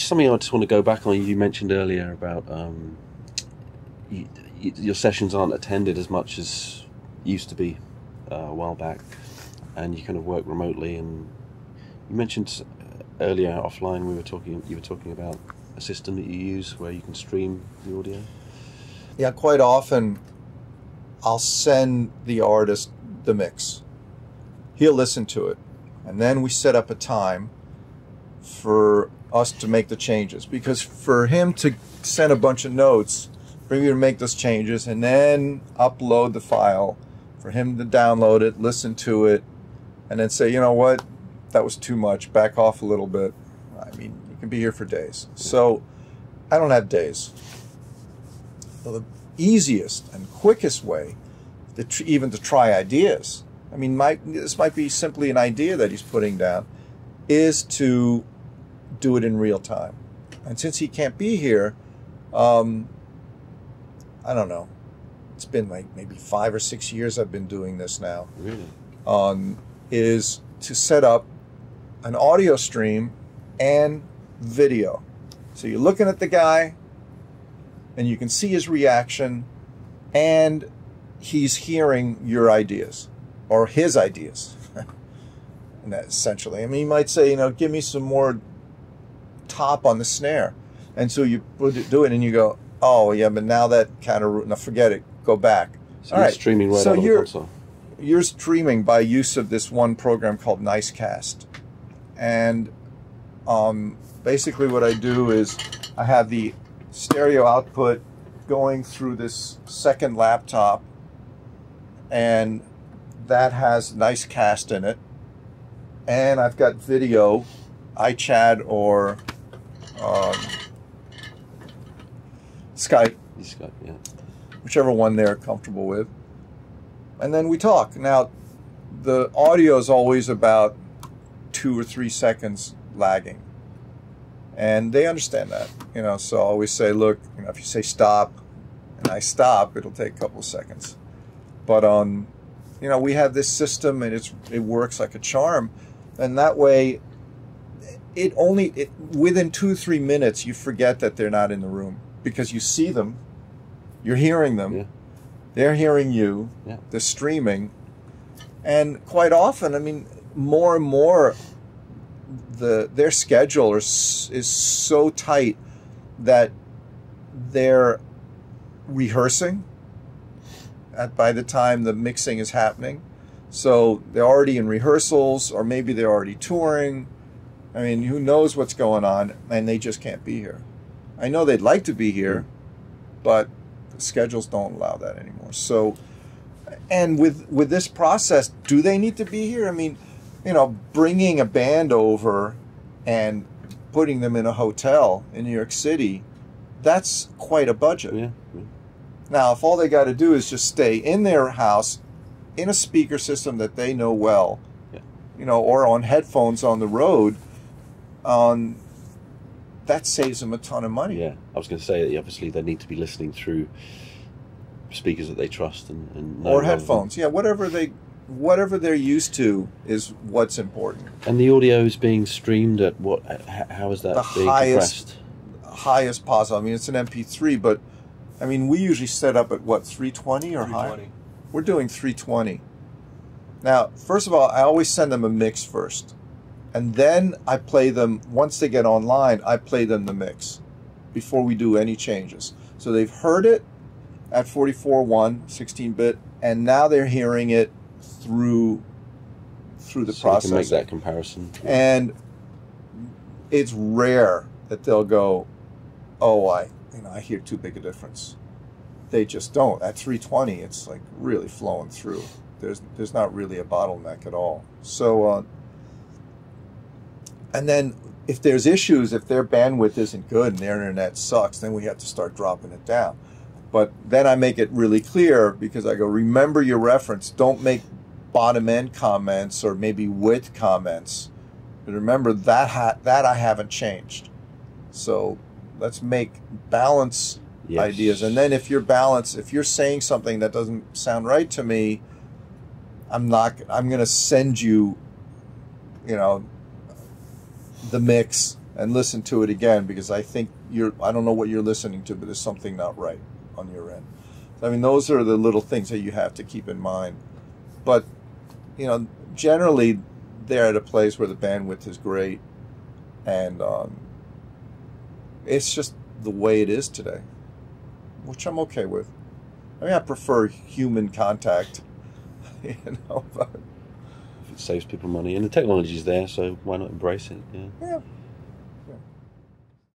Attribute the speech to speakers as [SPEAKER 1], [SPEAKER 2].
[SPEAKER 1] something I just want to go back on. You mentioned earlier about your sessions aren't attended as much as used to be a while back, and you kind of work remotely. And you mentioned earlier offline you were talking about a system that you use where you can stream the audio.
[SPEAKER 2] Yeah, quite often I'll send the artist the mix. He'll listen to it, and then we set up a time for us to make the changes, because for him to send a bunch of notes, for you to make those changes and then upload the file, for him to download it, listen to it, and then say, you know what, that was too much, back off a little bit. I mean, you can be here for days. So I don't have days. So the easiest and quickest way even to try ideas, I mean, this might be simply an idea that he's putting down, is to do it in real time. And since he can't be here, I don't know, it's been like maybe 5 or 6 years I've been doing this now.
[SPEAKER 1] Really?
[SPEAKER 2] Is to set up an audio stream and video. So you're looking at the guy and you can see his reaction, and he's hearing your ideas or his ideas. And that essentially, I mean, you might say, you know, give me some more top on the snare. And so you do it and you go, oh yeah, but now that kind of, now forget it, go back.
[SPEAKER 1] So you're streaming right out of the console.
[SPEAKER 2] You're streaming by use of this one program called Nicecast. And basically what I do is I have the stereo output going through this second laptop, and that has Nicecast in it. And I've got video, iChat or Skype,
[SPEAKER 1] yeah,
[SPEAKER 2] whichever one they're comfortable with. And then we talk. Now, the audio is always about 2 or 3 seconds lagging, and they understand that, you know. So I always say, look, you know, if you say stop and I stop, it'll take a couple of seconds. But you know, we have this system and it works like a charm, and that way within 2 or 3 minutes you forget that they're not in the room, because you see them, you're hearing them,
[SPEAKER 1] yeah.
[SPEAKER 2] They're hearing you,
[SPEAKER 1] yeah.
[SPEAKER 2] They're streaming, and quite often, I mean, more and more their schedule is so tight that they're rehearsing by the time the mixing is happening. So they're already in rehearsals, or maybe they're already touring. I mean, who knows what's going on, and they just can't be here. I know they'd like to be here, but the schedules don't allow that anymore. So, and with this process, do they need to be here? I mean, you know, bringing a band over and putting them in a hotel in New York City, that's quite a budget.
[SPEAKER 1] Yeah. Yeah.
[SPEAKER 2] Now, if all they got to do is just stay in their house, in a speaker system that they know well,
[SPEAKER 1] yeah.
[SPEAKER 2] you know, or on headphones on the road, that saves them a ton of money.
[SPEAKER 1] Yeah, I was going to say, obviously they need to be listening through speakers that they trust and know,
[SPEAKER 2] or headphones. Yeah, whatever they're used to is what's important.
[SPEAKER 1] And the audio is being streamed at what? How is that being compressed?
[SPEAKER 2] Highest possible. I mean, it's an MP3, but I mean, we usually set up at what, 320 or higher? We're doing 320. Now, first of all, I always send them a mix first. And then I play them, once they get online, I play them the mix before we do any changes. So they've heard it at 44.1, 16-bit, and now they're hearing it through the process.
[SPEAKER 1] You can make that comparison.
[SPEAKER 2] And it's rare that they'll go, oh, I hear too big a difference. They just don't. At 320, it's like really flowing through. There's not really a bottleneck at all. So, and then if there's issues, if their bandwidth isn't good and their internet sucks, then we have to start dropping it down. But then I make it really clear, because I go, remember your reference. Don't make bottom end comments or maybe width comments. But remember that I haven't changed. So let's make balance ideas. And then if you're saying something that doesn't sound right to me, I'm going to send you, you know, the mix, and listen to it again, because I think I don't know what you're listening to, but there's something not right on your end. I mean, those are the little things that you have to keep in mind. But, generally they're at a place where the bandwidth is great, and it's just the way it is today, which I'm okay with. I mean, I prefer human contact, but
[SPEAKER 1] If it saves people money, and the technology's there, so why not embrace it? Yeah.
[SPEAKER 2] yeah.